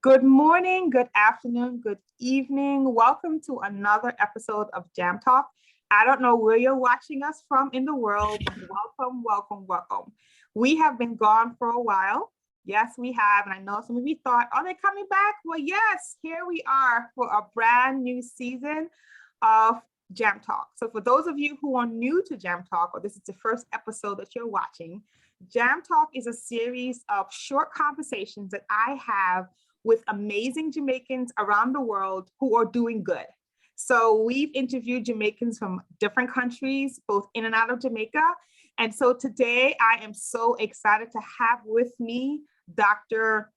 Good morning, good afternoon, good evening. Welcome to another episode of JamTalk. I don't know where you're watching us from in the world, but welcome, welcome, welcome. We have been gone for a while. Yes, we have. And I know some of you thought, are they coming back? Well, yes, here we are for a brand new season of JamTalk. So for those of you who are new to JamTalk, or this is the first episode that you're watching, JamTalk is a series of short conversations that I have with amazing Jamaicans around the world who are doing good. So we've interviewed Jamaicans from different countries, both in and out of Jamaica. And so today I am so excited to have with me Dr.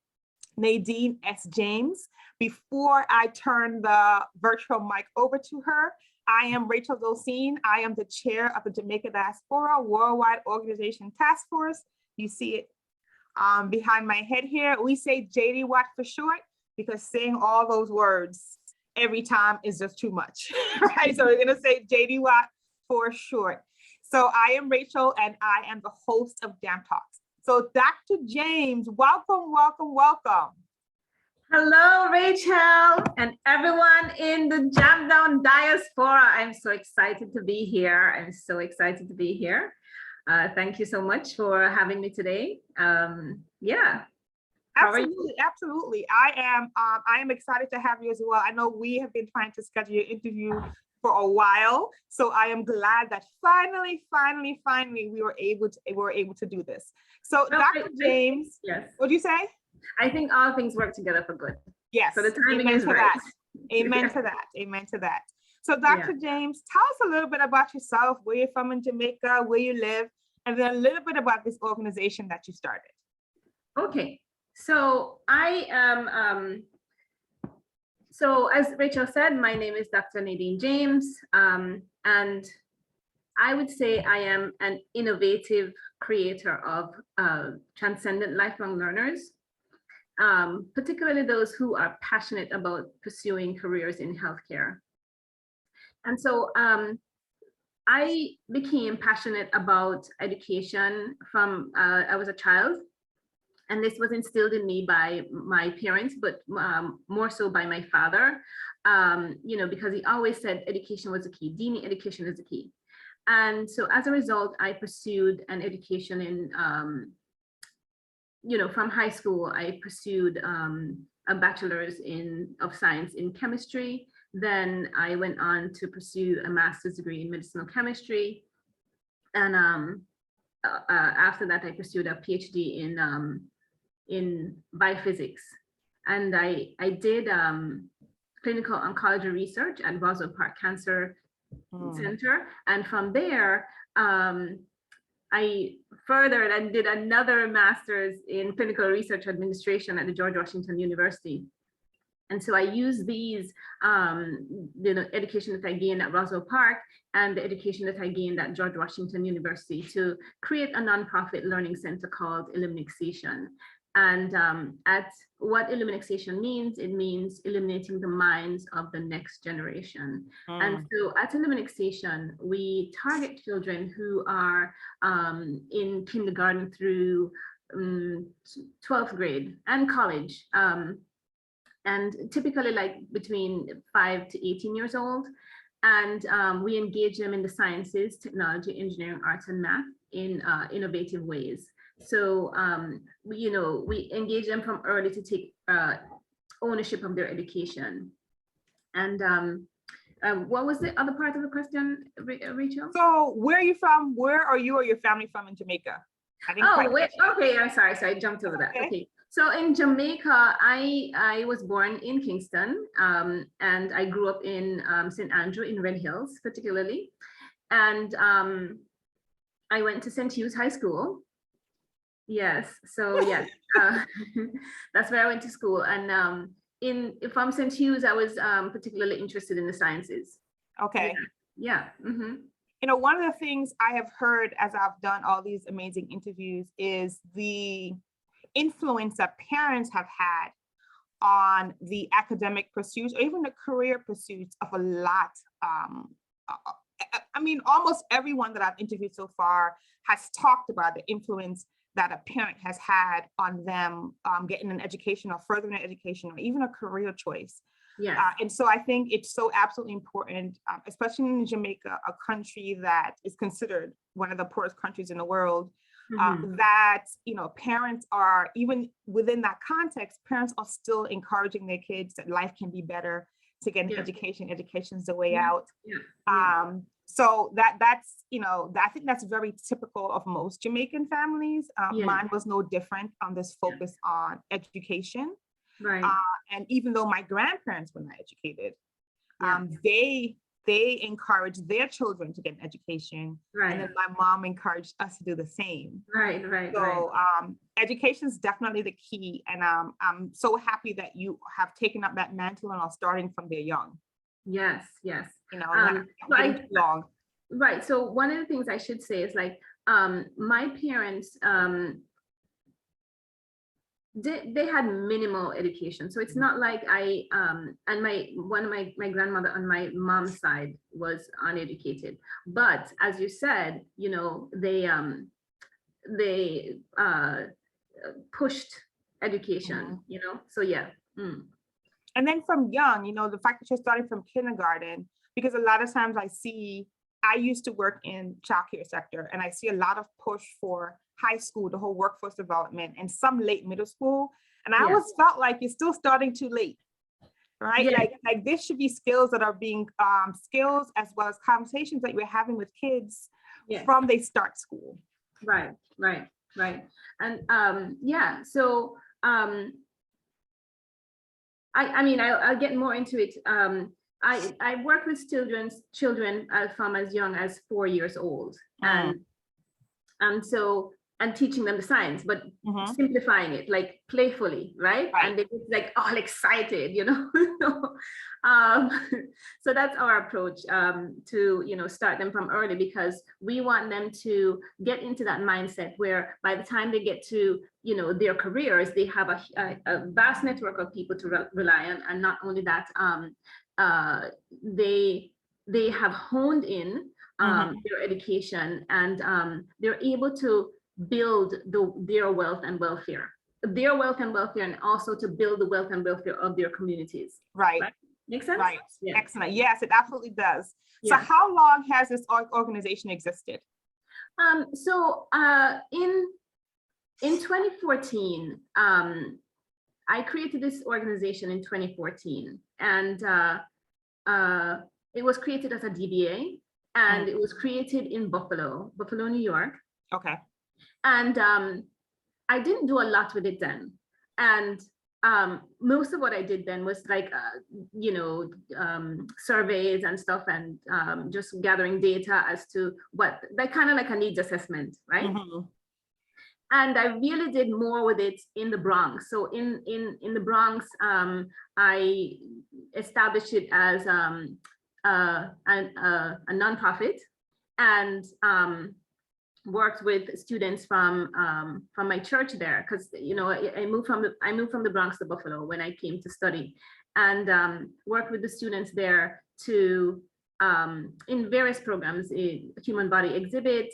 Nadine S. James. Before I turn the virtual mic over to her, I am Rachel Golsine. I am the chair of the Jamaica Diaspora Worldwide Organization Task Force. You see it behind my head here. We say JD Watt for short because saying all those words every time is just too much, right? So we're gonna say JD Watt for short. So I am Rachel and I am the host of JamTalk. So Dr. James, welcome, welcome, welcome. Hello, Rachel, and everyone in the Jam Down Diaspora. I'm so excited to be here. I'm so excited to be here. Thank you so much for having me today. Yeah. Absolutely, absolutely. I am excited to have you as well. I know we have been trying to schedule your interview for a while, so I am glad that finally we were able to do this. So, Dr. James, yes. What'd you say? I think all things work together for good. Yes. So the timing is right. Amen to that. Amen to that. So, Dr. James, tell us a little bit about yourself, where you're from in Jamaica, where you live, and then a little bit about this organization that you started. Okay. So I am, so as Rachel said, my name is Dr. Nadine James, and I would say I am an innovative creator of transcendent lifelong learners, particularly those who are passionate about pursuing careers in healthcare. And so I became passionate about education from I was a child. And this was instilled in me by my parents, but more so by my father, because he always said education was the key. Dini, education is the key. And so as a result, I pursued an education in, from high school, I pursued a bachelor's of science in chemistry. Then I went on to pursue a master's degree in medicinal chemistry. And after that, I pursued a PhD in biophysics. And I did clinical oncology research at Roswell Park Cancer Center. And from there, I furthered and did another master's in clinical research administration at the George Washington University. And so I use these, education that I gained at Roswell Park and the education that I gained at George Washington University to create a nonprofit learning center called Illuminxation. And at what Illuminxation means, it means illuminating the minds of the next generation. And so at Illuminxation, we target children who are in kindergarten through 12th grade and college. And typically like between 5 to 18 years old. And we engage them in the sciences, technology, engineering, arts, and math in innovative ways. So, we engage them from early to take ownership of their education. And what was the other part of the question, Rachel? So where are you from? Where are you or your family from in Jamaica? Okay, I'm sorry, I jumped over that. Okay. So in Jamaica, I was born in Kingston, and I grew up in St. Andrew in Red Hills, particularly. And I went to St. Hugh's High School. Yes, so yes, that's where I went to school. And from St. Hugh's, I was particularly interested in the sciences. Okay. Yeah. Mm-hmm. One of the things I have heard as I've done all these amazing interviews is the influence that parents have had on the academic pursuits or even the career pursuits of a lot. Almost everyone that I've interviewed so far has talked about the influence that a parent has had on them getting an education or furthering an education or even a career choice. Yes. And so I think it's so absolutely important, especially in Jamaica, a country that is considered one of the poorest countries in the world, that, you know, parents are, even within that context, parents are still encouraging their kids that life can be better, to get an education. Education is the way out. So that's, you know, I think that's very typical of most Jamaican families. Mine was no different on this focus on education. Right. And even though my grandparents were not educated, they encouraged their children to get an education. Right. And then my mom encouraged us to do the same. Right. So education is definitely the key. And I'm so happy that you have taken up that mantle and are starting from their young. Yes, yes. You know, not too long. Right. So one of the things I should say is like, my parents, they had minimal education. So it's not like and one of my grandmother on my mom's side was uneducated. But as you said, you know, they pushed education, you know, so yeah. And then from young, you know, the fact that you're starting from kindergarten, because a lot of times I used to work in childcare sector, and I see a lot of push for high school, the whole workforce development, and some late middle school. And I always felt like you're still starting too late, right? Like this should be skills that are being skills, as well as conversations that you're having with kids from they start school. Right. And so I mean, I'll get more into it. I work with children from as young as 4 years old, and teaching them the science, but simplifying it, like playfully, right? And they get like all excited, you know. So that's our approach, to, you know, start them from early, because we want them to get into that mindset where by the time they get to, you know, their careers, they have a vast network of people to rely on, and not only that, they have honed in their education, and they're able to build their wealth and welfare, and also to build the wealth and welfare of their communities. Right. Makes sense? Right. Yeah. Excellent. Yes, it absolutely does. So how long has this organization existed? So in 2014, I created this organization in 2014, and it was created as a DBA, and it was created in Buffalo, New York. Okay. And I didn't do a lot with it then. And most of what I did then was like, you know, surveys and stuff, and just gathering data as to what, that kind of like a needs assessment, right? And I really did more with it in the Bronx. So in the Bronx, I established it as a nonprofit, and worked with students from my church there, because, you know, I moved from the Bronx to Buffalo when I came to study, and worked with the students there to in various programs, human body exhibit,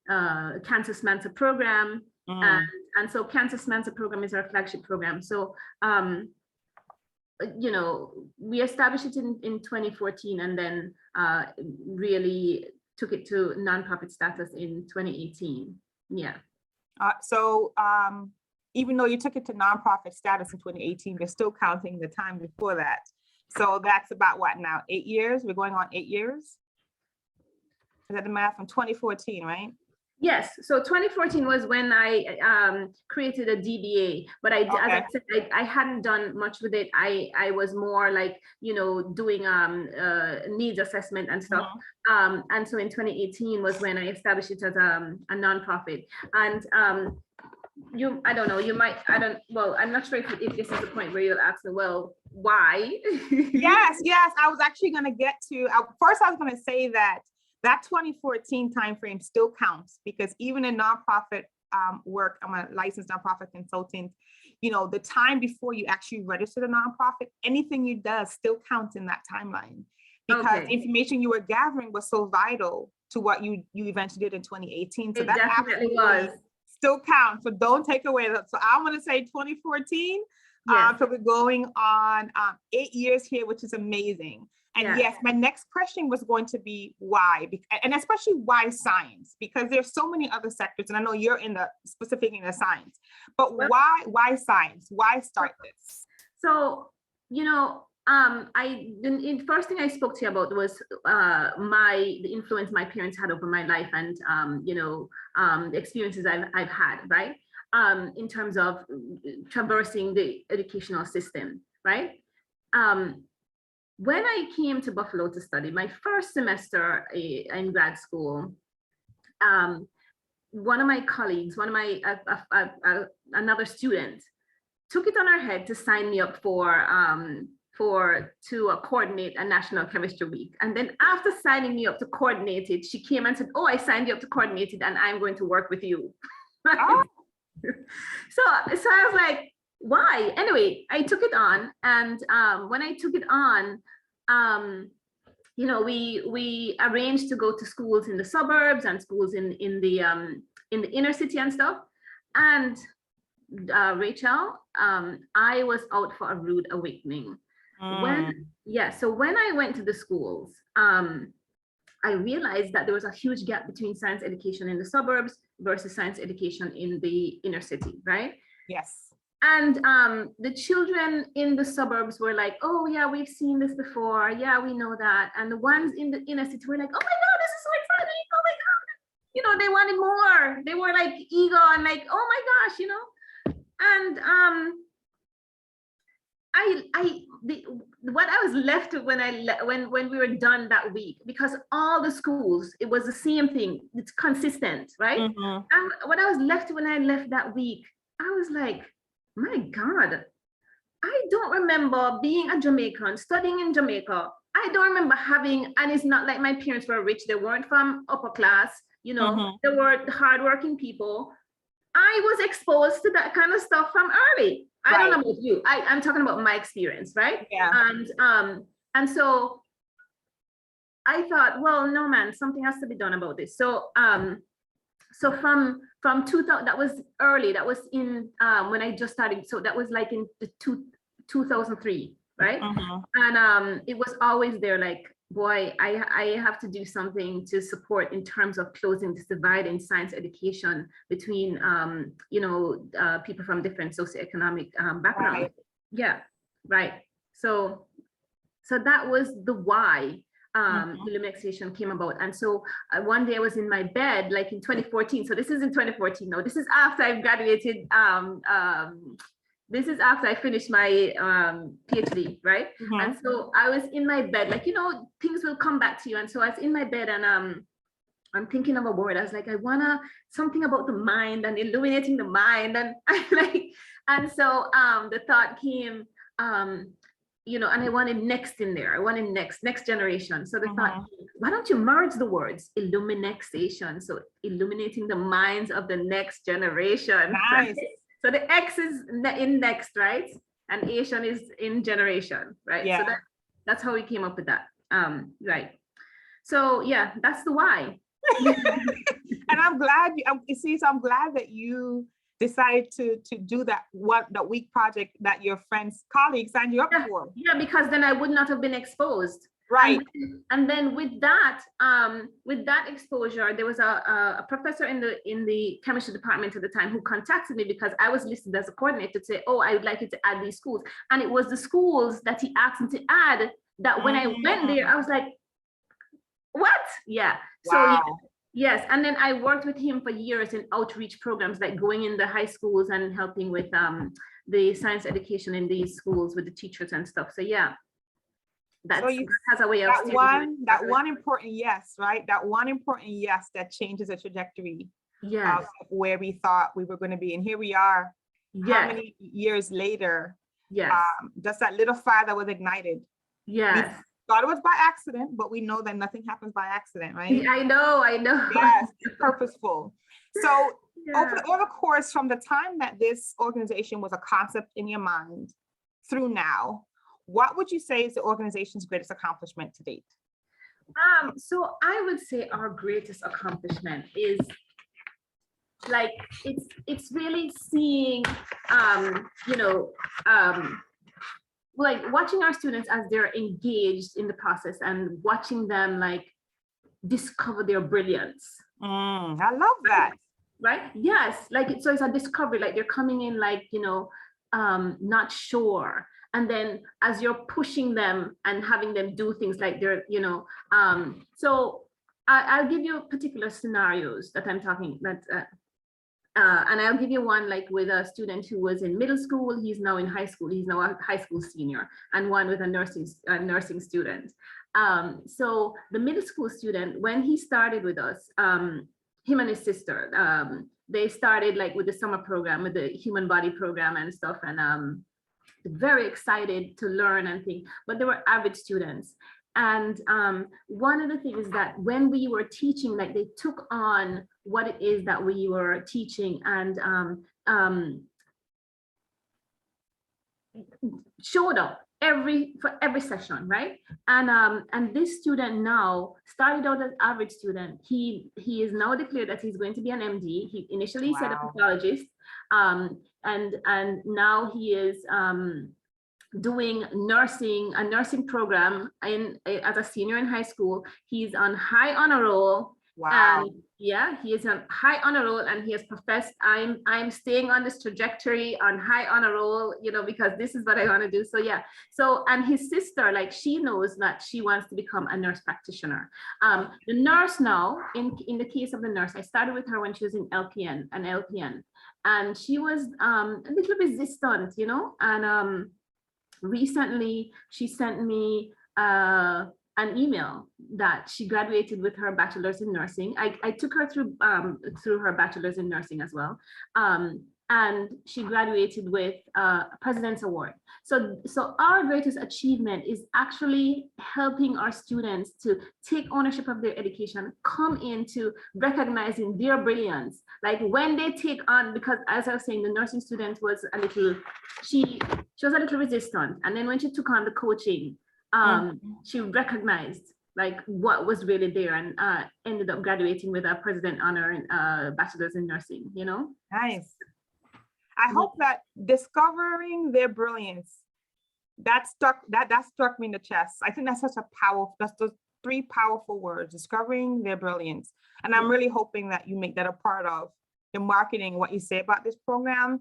Cancer Mensa program, and so Cancer Mensa program is our flagship program. So you know, we established it in 2014, and then really took it to nonprofit status in 2018. Yeah. So even though you took it to nonprofit status in 2018, we're still counting the time before that. So that's about what now, 8 years? We're going on 8 years? Is that the math? From 2014, right? Yes. So 2014 was when I created a DBA, but as I said, I hadn't done much with it. I was more like, you know, doing needs assessment and stuff. And so in 2018 was when I established it as a nonprofit. And I don't know, well, I'm not sure if this is the point where you'll ask me, well, why? Yes, I was actually going to get to, first I was going to say that 2014 timeframe still counts, because even in nonprofit work, I'm a licensed nonprofit consultant, you know, the time before you actually register the nonprofit, anything you do still counts in that timeline, because the information you were gathering was so vital to what you eventually did in 2018. So it that definitely was. still counts, so don't take away that. So I'm going to say 2014. Yes. So we're going on 8 years here, which is amazing. And yes, my next question was going to be why, and especially why science, because there's so many other sectors, and I know you're specifically in the science, but why science? Why start this? So, the first thing I spoke to you about was the influence my parents had over my life, and the experiences I've had, right? In terms of traversing the educational system, right? When I came to Buffalo to study my first semester in grad school, one of my colleagues, another student, took it on her head to sign me up to coordinate a National Chemistry Week. And then after signing me up to coordinate it, she came and said, "Oh, I signed you up to coordinate it, and I'm going to work with you." Oh. So I was like, why? Anyway, I took it on, and when I took it on, we arranged to go to schools in the suburbs and schools in the inner city and stuff. And Rachel, I was out for a rude awakening. So when I went to the schools, I realized that there was a huge gap between science education in the suburbs versus science education in the inner city, right? Yes. And the children in the suburbs were like, "Oh yeah, we've seen this before. Yeah, we know that." And the ones in the inner city were like, "Oh my God, this is so exciting. Oh my God." They wanted more. They were like eager and like, "Oh my gosh," And what I was left with when we were done that week, because all the schools, it was the same thing. It's consistent, right? Mm-hmm. And what I was left when I left that week, I was like, my God, I don't remember being a Jamaican, studying in Jamaica. I don't remember having, and it's not like my parents were rich. They weren't from upper class, mm-hmm. They were hardworking people. I was exposed to that kind of stuff from early. I don't know about you. I'm talking about my experience, right? Yeah. And so I thought, well, no, man, something has to be done about this. So from 2000, that was early. That was in when I just started. So that was like in the 2003, right? Uh-huh. And it was always there, like, boy, I have to do something to support in terms of closing this divide in science education between people from different socioeconomic backgrounds. Right. Yeah, right. So that was the why Illuminxation came about. And so one day I was in my bed, like in 2014. So this is in 2014. No, this is after I've graduated. This is after I finished my PhD, right? Mm-hmm. And so I was in my bed, like, things will come back to you. And so I was in my bed, and I'm thinking of a word. I was like, I wanna something about the mind and illuminating the mind, and so the thought came, and I wanted next in there. I wanted next generation. So the thought, why don't you merge the words Illuminxation? So illuminating the minds of the next generation. Nice. Right? So the X is in next, right? And Asian is in generation, right? Yeah. So that's how we came up with that. Right. So yeah, that's the why. And I'm glad I'm glad that you decided to do that week project that your friends, colleagues signed you up for. Yeah, because then I would not have been exposed. Right. And then with that exposure, there was a professor in the chemistry department at the time who contacted me because I was listed as a coordinator to say, "Oh, I would like you to add these schools." And it was the schools that he asked me to add that when I went there, I was like, what? Yeah. Wow. So yes. And then I worked with him for years in outreach programs, like going in the high schools and helping with the science education in these schools with the teachers and stuff. So yeah. That has a way of that one important yes, right? That one important yes that changes the trajectory of where we thought we were going to be. And here we are, how many years later? Yes. Just that little fire that was ignited. Yes. We thought it was by accident, but we know that nothing happens by accident, right? I know. Yes, it's purposeful. So over the course from the time that this organization was a concept in your mind through now, what would you say is the organization's greatest accomplishment to date? So I would say our greatest accomplishment is like it's really seeing, you know, like watching our students as they're engaged in the process and watching them like discover their brilliance. I love that. Right? Yes, like so it's a discovery, like they're coming in like, you know, not sure. And then as you're pushing them and having them do things like they're, you know, so I'll give you particular scenarios that I'm talking that, and I'll give you one like with a student who was in middle school, he's now in high school, he's now a high school senior, and one with a nursing student. So the middle school student, when he started with us, him and his sister, they started like with the summer program, with the human body program and stuff, and very excited to learn and think, but they were average students. And one of the things that when we were teaching, like they took on what it is that we were teaching and showed up for every session, right? And this student now started out as average student. He is now declared that he's going to be an MD. He initially said a pathologist, and now he is doing a nursing program as a senior in high school. He's on high honor roll. Wow. And yeah, he is on high honor roll, and he has professed, I'm staying on this trajectory on high honor roll, you know, because this is what I want to do. So yeah, so, and his sister, like she knows that she wants to become a nurse practitioner. The nurse now, in the case of the nurse, I started with her when she was in LPN, and she was a little resistant, you know, and recently she sent me an email that she graduated with her bachelor's in nursing. I took her through her bachelor's in nursing as well. And she graduated with a President's Award. So our greatest achievement is actually helping our students to take ownership of their education, come into recognizing their brilliance. Like when they take on, because as I was saying, the nursing student was a little, she was a little resistant. And then when she took on the coaching, she recognized like what was really there, and ended up graduating with a President honor and bachelor's in nursing, you know? Nice. I hope that discovering their brilliance, that struck me in the chest. I think that's such a powerful, that's those 3 powerful words, discovering their brilliance. And I'm really hoping that you make that a part of the marketing, what you say about this program,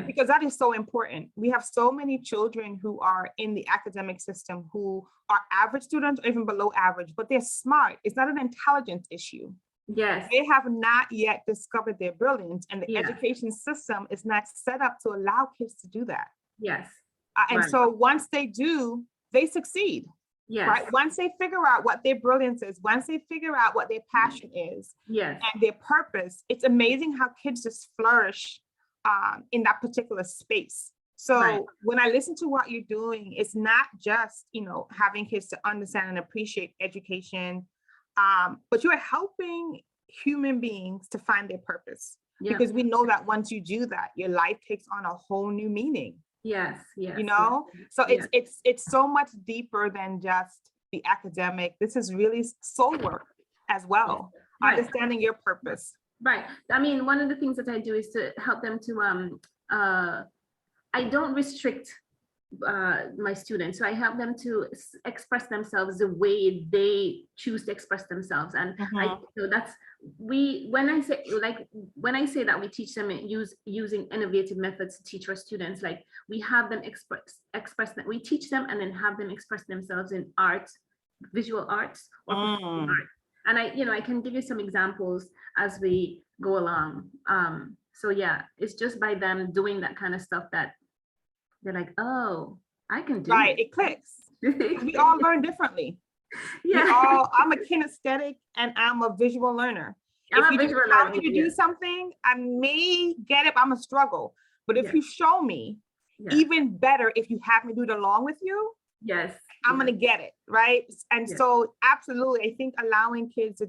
because that is so important. We have so many children who are in the academic system who are average students or even below average, but they're smart. It's not an intelligence issue. Yes. They have not yet discovered their brilliance, and the education system is not set up to allow kids to do that. Yes. And so once they do, they succeed. Yes. Right. Once they figure out what their brilliance is, once they figure out what their passion is, yes, and their purpose, it's amazing how kids just flourish in that particular space. So when I listen to what you're doing, it's not just, you know, having kids to understand and appreciate education, but you're helping human beings to find their purpose. Because we know that once you do that, your life takes on a whole new meaning. Yes, yes. You know, so it's so much deeper than just the academic. This is really soul work as well, understanding your purpose. Right. I mean, one of the things that I do is to help them to, I don't restrict my students. So I help them to express themselves the way they choose to express themselves. And so that's, when I say that we teach them using innovative methods to teach our students, like we have them express that we teach them and then have them express themselves in art, visual arts, or art. And I can give you some examples as we go along. So yeah, it's just by them doing that kind of stuff that they're like, oh, I can do it. It clicks. We all learn differently. I'm a kinesthetic and I'm a visual learner. If you tell me to do something, I may get it, I'm a struggle. But if you show me, even better, if you have me do it along with you, I'm going to get it, right? And so absolutely, I think allowing kids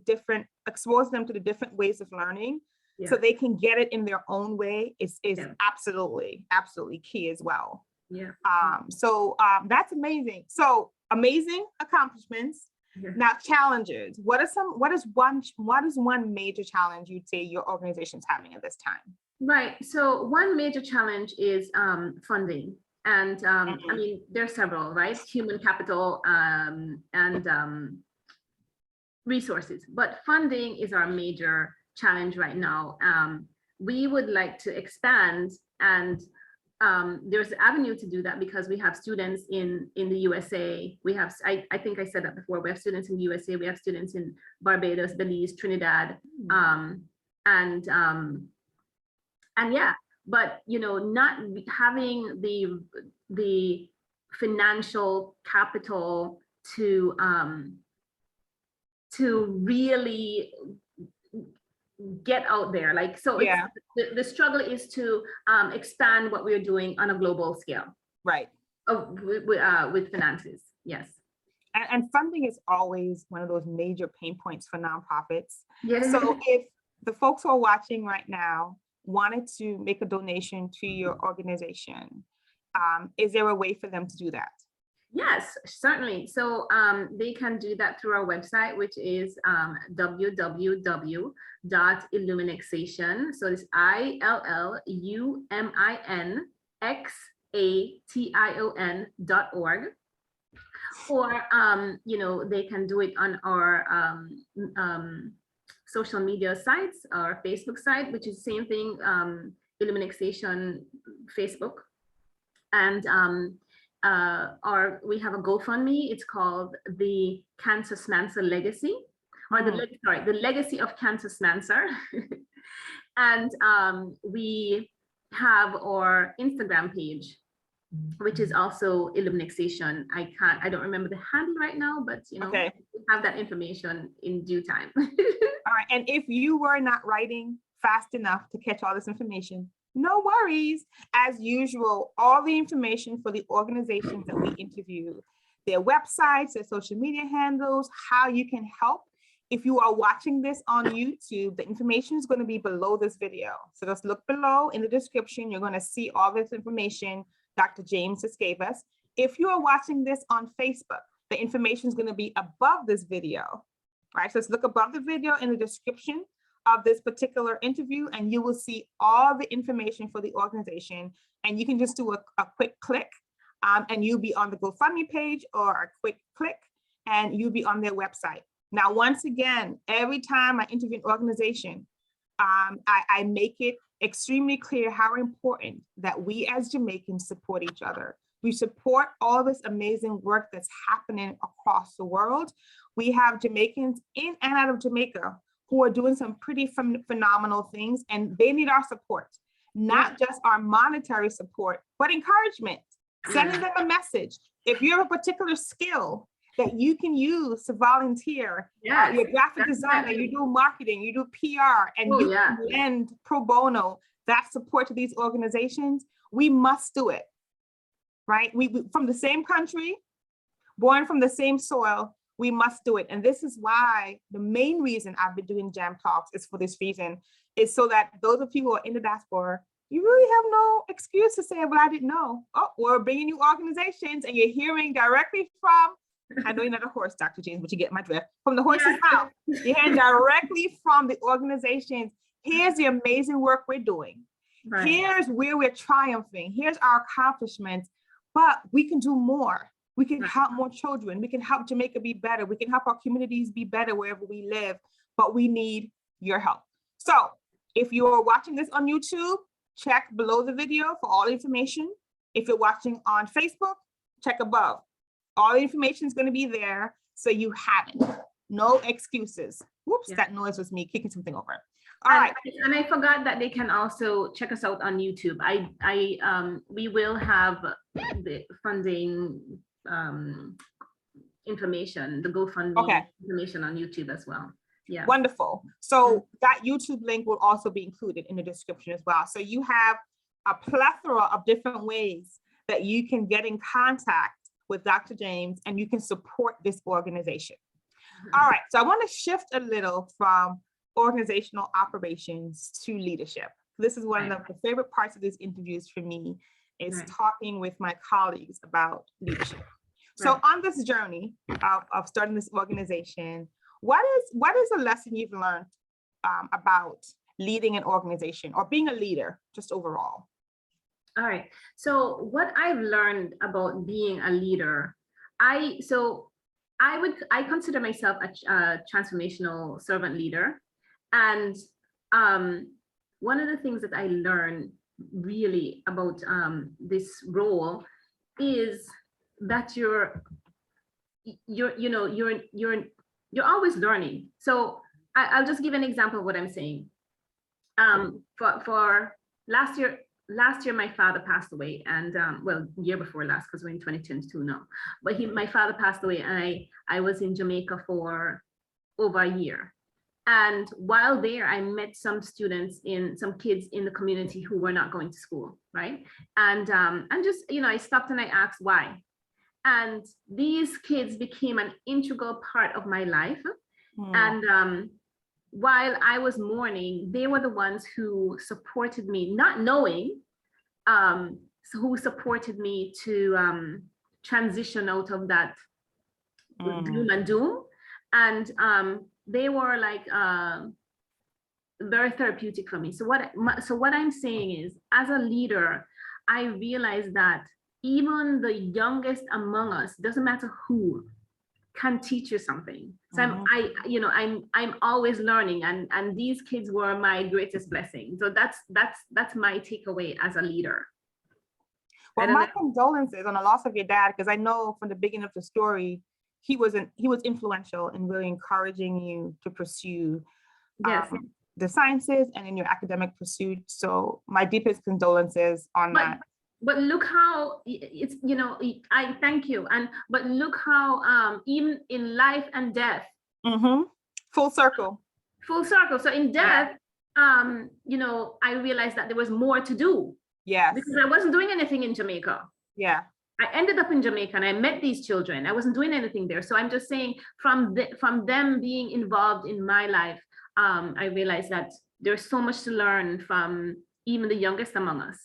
expose them to the different ways of learning so they can get it in their own way is absolutely key as well. So that's amazing. So amazing accomplishments. Now, challenges. What is one major challenge you'd say your organization's having at this time? Right. So one major challenge is funding. And I mean, there are several, right? Human capital and resources, but funding is our major challenge right now. We would like to expand, and there's an avenue to do that because we have students in the USA. We have, I think I said that before, we have students in the USA, we have students in Barbados, Belize, Trinidad, and yeah, but not having the financial capital to really get out there, like, so yeah. The struggle is to expand what we're doing on a global scale, right? With finances, yes. And funding is always one of those major pain points for nonprofits. Yeah. So if the folks who are watching right now wanted to make a donation to your organization, is there a way for them to do that? Yes, certainly. So they can do that through our website, which is www.illuminxation. So it's ILLUMINXATION.org. Or they can do it on our social media sites, our Facebook site, which is the same thing, Illuminxation Facebook. And we have a GoFundMe. It's called the Kansas Mensa Legacy, or the Legacy of Kansas Mensa. And we have our Instagram page, which is also Illuminxation. I don't remember the handle right now, but okay. We have that information in due time. All right. And if you were not writing fast enough to catch all this information, no worries. As usual, all the information for the organizations that we interview, their websites, their social media handles, how you can help. If you are watching this on YouTube, the information is going to be below this video. So just look below in the description. You're going to see all this information Dr. James just gave us. If you are watching this on Facebook, the information is going to be above this video, right? So let's look above the video in the description of this particular interview, and you will see all the information for the organization. And you can just do a quick click and you'll be on the GoFundMe page, or a quick click and you'll be on their website. Now, once again, every time I interview an organization, I make it extremely clear how important that we as Jamaicans support each other. We support all this amazing work that's happening across the world. We have Jamaicans in and out of Jamaica who are doing some pretty phenomenal things, and they need our support, not just our monetary support, but encouragement, sending them a message. If you have a particular skill that you can use to volunteer, you're a graphic designer, you do marketing, you do PR, and you can lend pro bono that support to these organizations, we must do it, right? We from the same country, born from the same soil, we must do it. And this is why the main reason I've been doing Jam Talks is for this reason, is so that those of you who are in the diaspora, you really have no excuse to say, well, I didn't know. Oh, we're bringing you organizations and you're hearing directly from, I know you're not a horse, Dr. James, but you get my drift, from the horse's mouth. You're hearing directly from the organizations. Here's the amazing work we're doing. Right. Here's where we're triumphing. Here's our accomplishments, but we can do more. We can help more children. We can help Jamaica be better. We can help our communities be better wherever we live, but we need your help. So if you are watching this on YouTube, check below the video for all the information. If you're watching on Facebook, check above. All the information is going to be there, so you have it. No excuses. Whoops, that noise was me kicking something over. All right. And I forgot that they can also check us out on YouTube. We will have the funding information, the GoFundMe information on YouTube as well. Yeah. Wonderful. So that YouTube link will also be included in the description as well. So you have a plethora of different ways that you can get in contact with Dr. James and you can support this organization. All right. So I want to shift a little from organizational operations to leadership. This is one of the favorite parts of these interviews for me, is talking with my colleagues about leadership. So Right. on this journey of starting this organization, what is a lesson you've learned about leading an organization or being a leader just overall? All right. So what I've learned about being a leader, I consider myself a transformational servant leader, and one of the things that I learned really about this role is that you're always learning. So I'll just give an example of what I'm saying. For last year my father passed away, and well, year before last, because we're in 2022 now, but my father passed away, and I was in Jamaica for over a year. And while there, I met some kids in the community who were not going to school, right? And just, I stopped and I asked why. And these kids became an integral part of my life. And while I was mourning, they were the ones who supported me, not knowing, who supported me to transition out of that gloom and doom. And they were like very therapeutic for me. So what I'm saying is, as a leader, I realized that even the youngest among us, doesn't matter who, can teach you something. So I'm always learning, and these kids were my greatest blessing. So that's my takeaway as a leader. Well, my condolences on the loss of your dad, because I know from the beginning of the story, he was influential in really encouraging you to pursue the sciences and in your academic pursuit. So my deepest condolences on that. But look how it's, I thank you. But look how even in life and death, full circle. So in death, I realized that there was more to do. Yes. Because I wasn't doing anything in Jamaica. Yeah. I ended up in Jamaica and I met these children. I wasn't doing anything there. So I'm just saying, from them being involved in my life, I realized that there's so much to learn from even the youngest among us.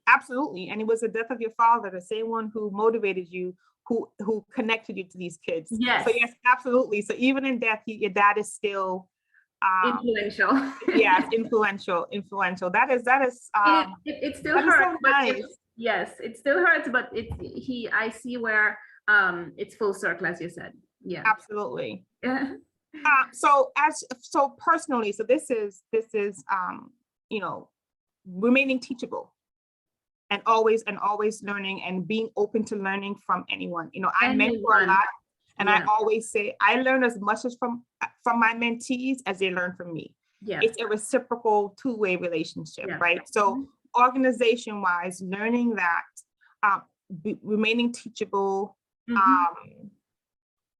Absolutely. And it was the death of your father, the same one who motivated you, who connected you to these kids. Yes. So yes, absolutely. So even in death, your dad is still influential. Yes, influential. That is it still hurts, so nice. Yes, it still hurts, but I see where it's full circle, as you said. Yeah, absolutely. Yeah. So personally, so this is remaining teachable and always learning and being open to learning from anyone. I mentor a lot, and I always say I learn as much as from my mentees as they learn from me. Yeah. It's a reciprocal two-way relationship, right? So organization-wise, learning that, remaining teachable,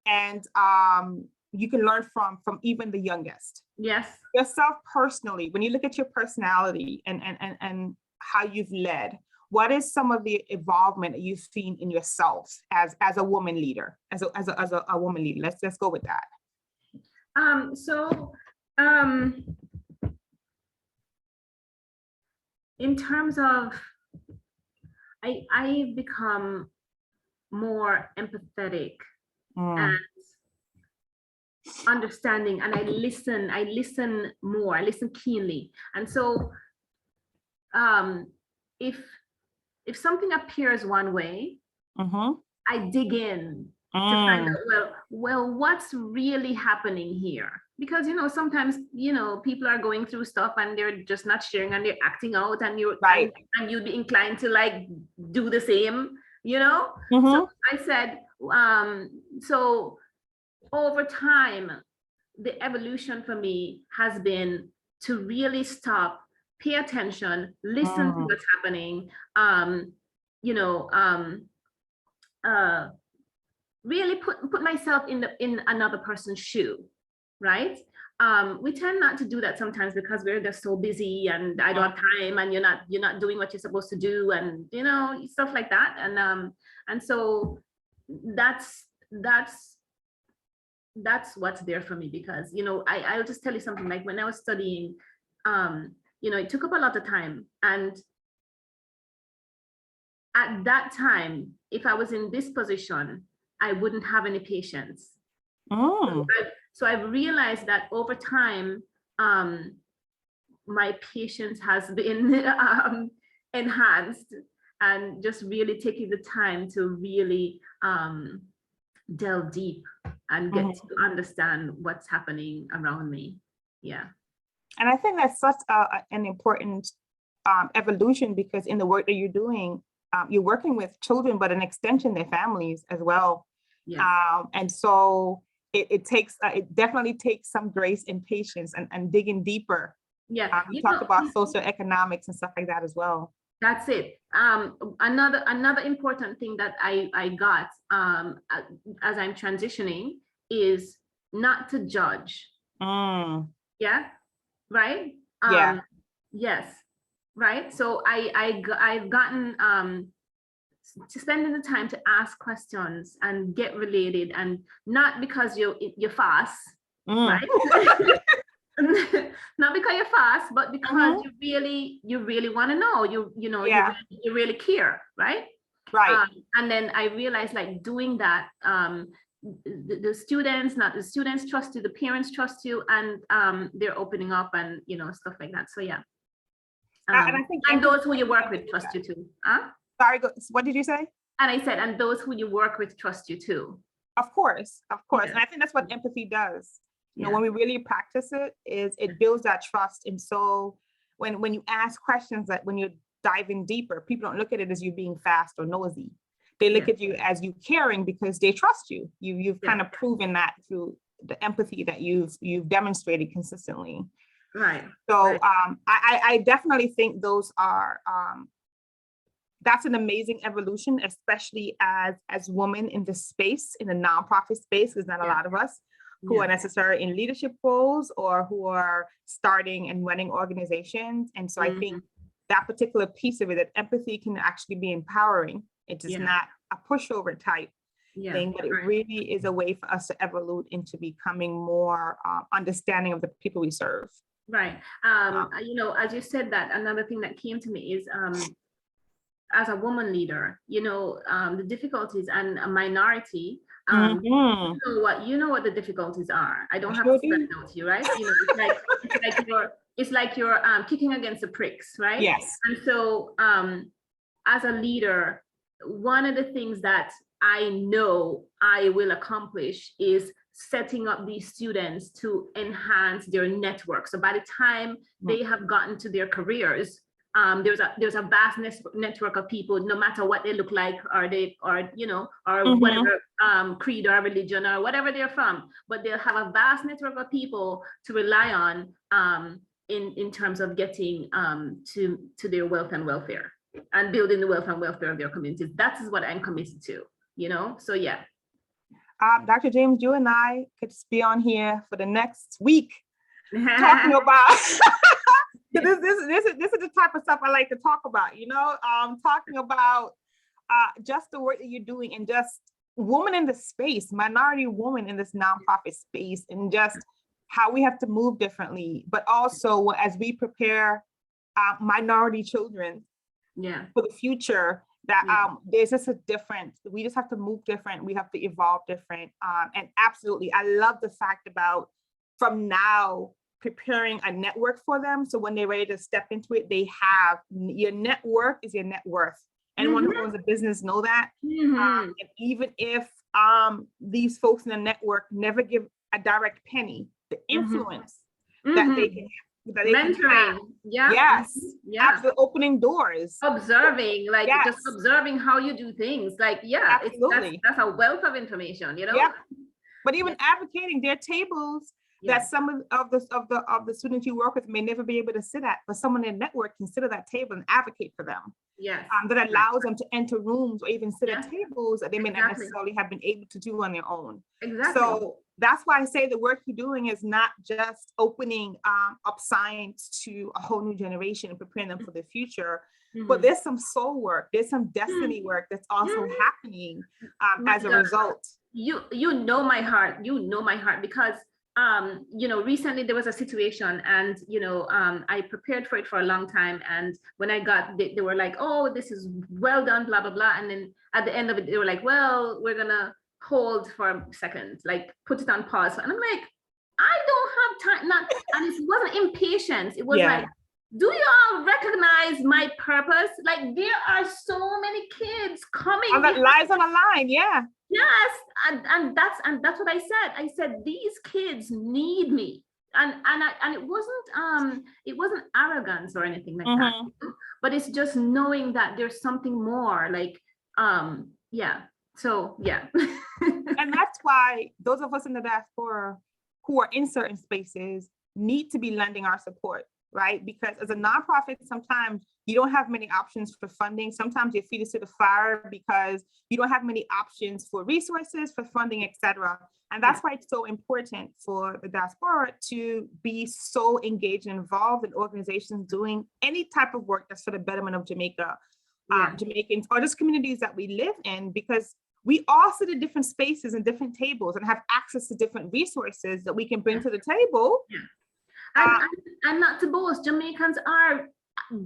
and you can learn from even the youngest. Yes. Yourself personally, when you look at your personality and how you've led, what is some of the involvement that you've seen in yourself as a woman leader, as a woman leader? Let's go with that. In terms of, I've become more empathetic and understanding, and I listen more, I listen keenly. And so if something appears one way, I dig in to find out, well, what's really happening here? Because sometimes people are going through stuff and they're just not sharing and they're acting out, and and you'd be inclined to like do the same, So I said, so over time, the evolution for me has been to really stop, pay attention, listen to what's happening, really put myself in another person's shoe, right? We tend not to do that sometimes because we're just so busy and I don't have time, and you're not doing what you're supposed to do, and stuff like that. And so that's what's there for me, because I'll just tell you something. Like when I was studying, it took up a lot of time, and at that time, if I was in this position, I wouldn't have any patience. Mm. So I've realized that over time, my patience has been enhanced, and just really taking the time to really delve deep and get to understand what's happening around me. Yeah. And I think that's such an important evolution, because in the work that you're doing, you're working with children, but an extension, their families as well. Yes. And so it definitely takes some grace and patience and digging deeper. Yeah. You talked about socioeconomics and stuff like that as well. That's it. Another important thing that I got as I'm transitioning is not to judge. Yeah. Right. Yeah. Yes. Right. So I've gotten to spending the time to ask questions and get related, and not because you're fast, right? Not because you're fast, but because you really want to know, you really care, right? Right. And then I realized, like, doing that, the students trust you, the parents trust you, and they're opening up, and stuff like that. So yeah. And I think those who you work with trust you too. Sorry, what did you say? And I said, and those who you work with trust you too. Of course. Yeah. And I think that's what empathy does. You know, when we really practice it, it builds that trust. And so when you ask questions, that when you're diving deeper, people don't look at it as you being fast or nosy. They look at you as you caring, because they trust you. You've kind of proven that through the empathy that you've demonstrated consistently. Right. So I definitely think those are that's an amazing evolution, especially as women in the space, in the nonprofit space. There's not a lot of us who are necessarily in leadership roles or who are starting and running organizations. And so I think that particular piece of it, that empathy can actually be empowering. It is not a pushover type thing, but it really is a way for us to evolve into becoming more understanding of the people we serve. Right. As you said that, another thing that came to me is as a woman leader, the difficulties, and a minority, you know what the difficulties are. I don't have to spell it out to you, right? It's like you're kicking against the pricks, right? Yes. And so as a leader, one of the things that I know I will accomplish is setting up these students to enhance their network. So by the time they have gotten to their careers, there's a vast network of people, no matter what they look like, or whatever creed or religion or whatever they're from, but they'll have a vast network of people to rely on in terms of getting to their wealth and welfare, and building the wealth and welfare of their communities. That is what I'm committed to, so yeah. Dr. James, you and I could be on here for the next week talking about this is the type of stuff I like to talk about, talking about just the work that you're doing, and just women in the space, minority women in this nonprofit space, and just how we have to move differently, but also as we prepare minority children for the future, that there's just we just have to move different. We have to evolve different. And absolutely, I love the fact about from now preparing a network for them. So when they're ready to step into it, they have your network is your net worth. Anyone who owns a business know that. And even if these folks in the network never give a direct penny, the influence that they can mentoring, absolutely, opening doors, observing, just observing how you do things, absolutely, that's a wealth of information, But even advocating, their tables that some of the students you work with may never be able to sit at, but someone in the network can sit at that table and advocate for them. That allows them to enter rooms or even sit at tables that they may not necessarily have been able to do on their own. So that's why I say the work you're doing is not just opening up science to a whole new generation and preparing them for the future, but there's some soul work, there's some destiny work that's also happening as a result. You know my heart, because recently there was a situation, and I prepared for it for a long time, and when I got, they were like, oh, this is well done, blah blah blah, and then at the end of it they were like, well, we're gonna hold for a second, like put it on pause, and I'm like, I don't have time. Not, and it wasn't impatience, it was like, do you all recognize my purpose? Like, there are so many kids coming, lives on the line. Yes, and that's what I said. I said these kids need me, and it wasn't arrogance or anything like that, but it's just knowing that there's something more. Like, So yeah, and that's why those of us in the diaspora who are in certain spaces need to be lending our support, right? Because as a nonprofit, sometimes you don't have many options for funding. Sometimes your feet is to the fire because you don't have many options for resources, for funding, etc. And that's why it's so important for the diaspora to be so engaged and involved in organizations doing any type of work that's for the betterment of Jamaica, Jamaicans, or just communities that we live in, because we all sit at different spaces and different tables and have access to different resources that we can bring to the table. And not to boast, Jamaicans are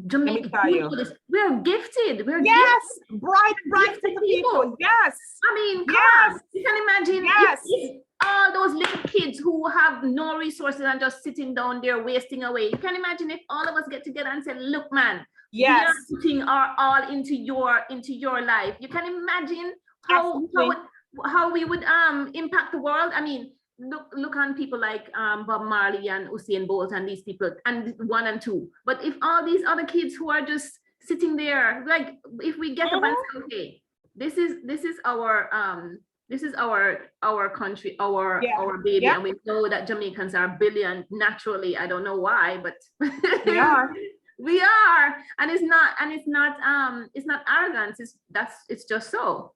Jamaican. We're gifted. We're gifted. bright people. Yes. I mean, come on. You can imagine if all those little kids who have no resources and just sitting down there wasting away. You can imagine if all of us get together and say, look, man, we are putting our all into your life. You can imagine how we would impact the world. I mean, look on people like Bob Marley and Usain Bolt and these people, and 1 and 2. But if all these other kids who are just sitting there, like, if we get up and say, okay, this is our country, our baby, and we know that Jamaicans are billion naturally. I don't know why, but we are. We are, and it's not arrogance. It's just so.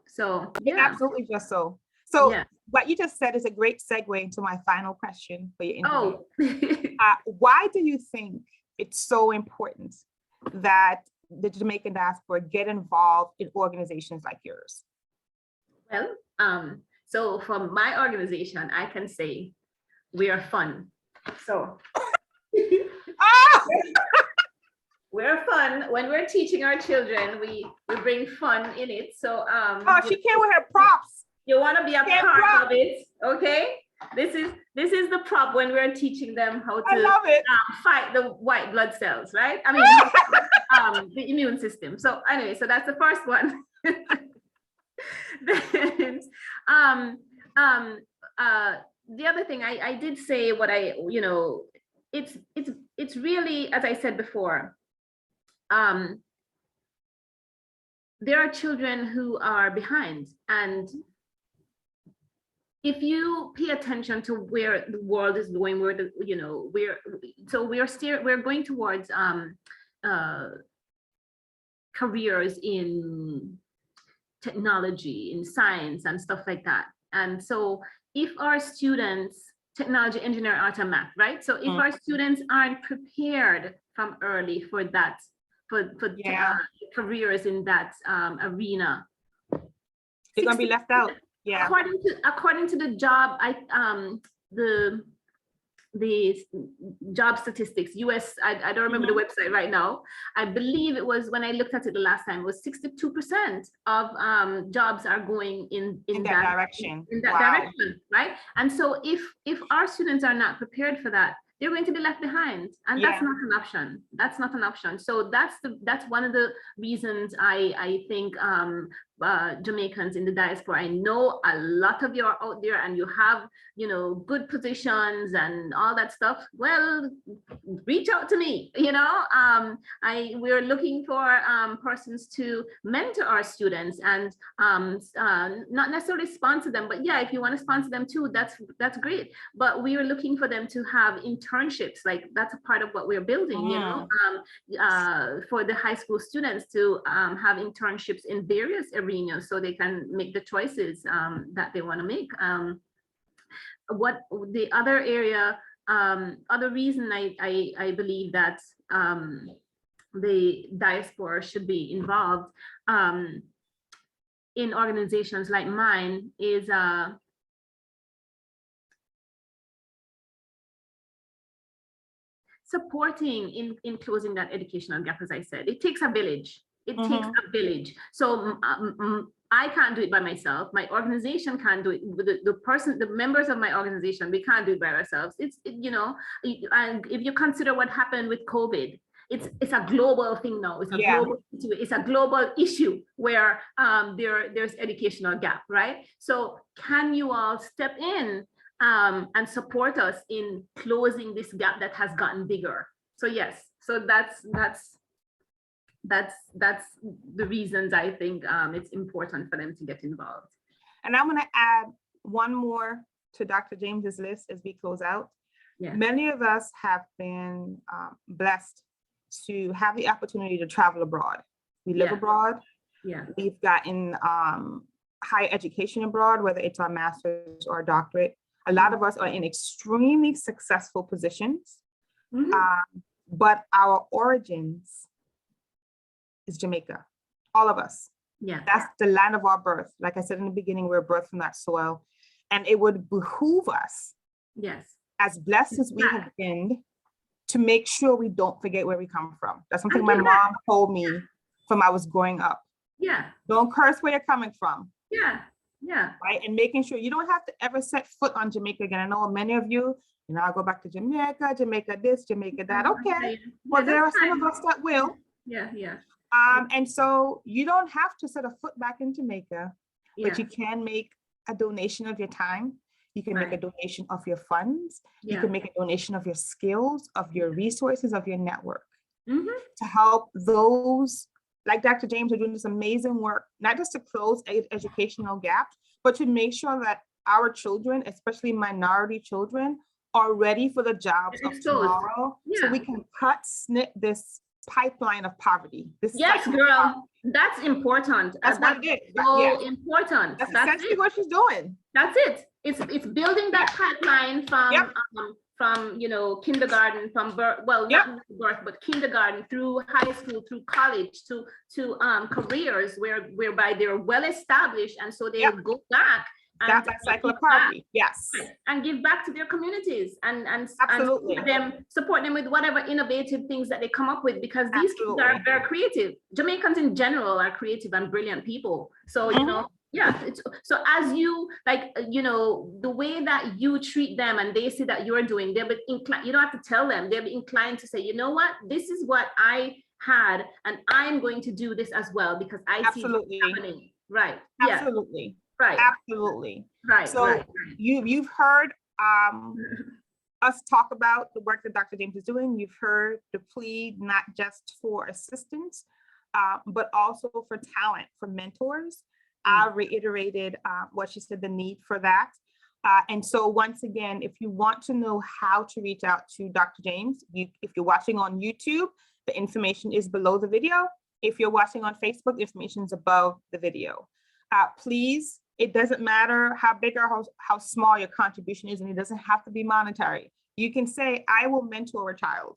So absolutely just so. So what you just said is a great segue into my final question for your interview. Why do you think it's so important that the Jamaican diaspora get involved in organizations like yours? Well, so from my organization, I can say we are fun. So we're fun. When we're teaching our children, we bring fun in it. So she came with her props. You want to be a part of it, okay? This is the prop when we're teaching them how to fight the white blood cells, right? I mean, the immune system. So anyway, so that's the first one. Then, the other thing I did say what it's really, as I said before, there are children who are behind, and if you pay attention to where the world is going, where we're going towards careers in technology, in science and stuff like that. And so if our students, technology, engineer, art and math, right? So if our students aren't prepared from early for that, for careers in that arena, they're gonna be left out. Yeah. According to the job, the job statistics, US, I don't remember the website right now. I believe it was, when I looked at it the last time, it was 62% of jobs are going in that direction. In that direction, right? And so if our students are not prepared for that, they're going to be left behind, and that's not an option. That's not an option. So that's one of the reasons I think Jamaicans in the diaspora, I know a lot of you are out there and you have good positions and all that stuff. Well, reach out to me. We're looking for persons to mentor our students and not necessarily sponsor them, but if you want to sponsor them too, that's great. But we are looking for them to have internships. Like, that's a part of what we're building. For the high school students to have internships in various arenas, so they can make the choices that they want to make. What the other area, other reason I believe that the diaspora should be involved in organizations like mine is supporting in closing that educational gap. As I said, it takes a village. It takes Mhm. a village. So I can't do it by myself. My organization can't do it. The members of my organization, we can't do it by ourselves. And if you consider what happened with COVID, it's a global thing now. It's a global issue where there's educational gap, right? So can you all step in and support us in closing this gap that has gotten bigger? So yes, so that's the reasons I think it's important for them to get involved. And I'm going to add one more to Dr. James's list as we close out. Yeah. Many of us have been blessed to have the opportunity to travel abroad. We live abroad. Yeah. We've gotten higher education abroad, whether it's our master's or a doctorate. A lot of us are in extremely successful positions, but our origins is Jamaica, all of us. Yeah. That's the land of our birth. Like I said in the beginning, we're birthed from that soil. And it would behoove us, yes, as blessed as we have been, to make sure we don't forget where we come from. That's something my mom told me from I was growing up. Yeah. Don't curse where you're coming from. Yeah. Yeah. Right. And making sure you don't have to ever set foot on Jamaica again. I know many of you, I'll go back to Jamaica this, Jamaica that. Okay. Well, there are some of us that will. Yeah. Yeah. And so you don't have to set a foot back in Jamaica, but you can make a donation of your time. You can make a donation of your funds. You can make a donation of your skills, of your resources, of your network to help those like Dr. James are doing this amazing work, not just to close educational gaps, but to make sure that our children, especially minority children, are ready for the jobs of tomorrow. So we can snip this pipeline of poverty. Yes, girl, that's important. That's what it is. So important. That's essentially what she's doing. That's it. It's building that pipeline from kindergarten, from birth, well, not birth, but kindergarten through high school, through college, to careers whereby they're well established, and so they will go back. That's that cycle of poverty. Yes. And give back to their communities and absolutely and support them with whatever innovative things that they come up with, because these kids are very creative. Jamaicans in general are creative and brilliant people. So, so as you the way that you treat them and they see that you're doing, they'll be inclined, you don't have to tell them, they'll be inclined to say, you know what, this is what I had and I'm going to do this as well because I see it happening. Right. Absolutely. Right. Absolutely. Right. So you've heard us talk about the work that Dr. James is doing. You've heard the plea not just for assistance, but also for talent, for mentors. I reiterated what she said, the need for that. And so once again, if you want to know how to reach out to Dr. James, if you're watching on YouTube, the information is below the video. If you're watching on Facebook, the information is above the video. Please, it doesn't matter how big or how small your contribution is, and it doesn't have to be monetary. You can say, I will mentor a child.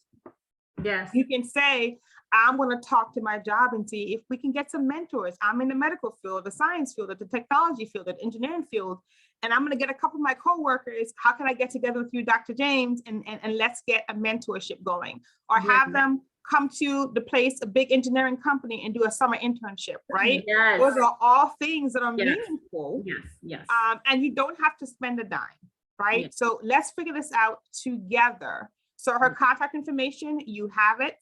Yes. You can say, I'm going to talk to my job and see if we can get some mentors. I'm in the medical field, the science field, the technology field, the engineering field, and I'm going to get a couple of my coworkers. How can I get together with you, Dr. James, and let's get a mentorship going, or have them come to the place, a big engineering company, and do a summer internship, right? Yes. Those are all things that are meaningful. Yes, yes. And you don't have to spend a dime, right? Yes. So let's figure this out together. So her contact information, you have it.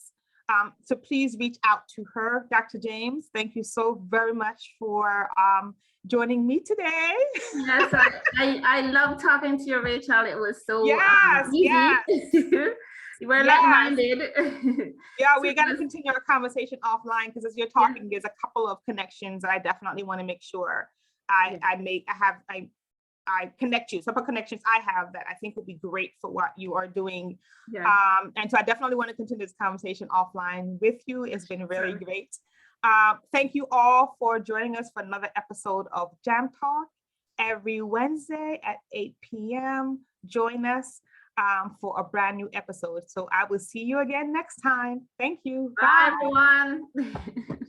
So please reach out to her, Dr. James. Thank you so very much for joining me today. Yes, I love talking to you, Rachel. It was so easy. Yes. We're like-minded. Yeah, we got to continue our conversation offline, because as you're talking, there's a couple of connections that I definitely want to make sure I connect you. Some of the connections I have that I think will be great for what you are doing. Yeah. And so I definitely want to continue this conversation offline with you. It's been really great. Thank you all for joining us for another episode of JamTalk every Wednesday at 8 p.m. Join us for a brand new episode. So I will see you again next time. Thank you. Bye everyone.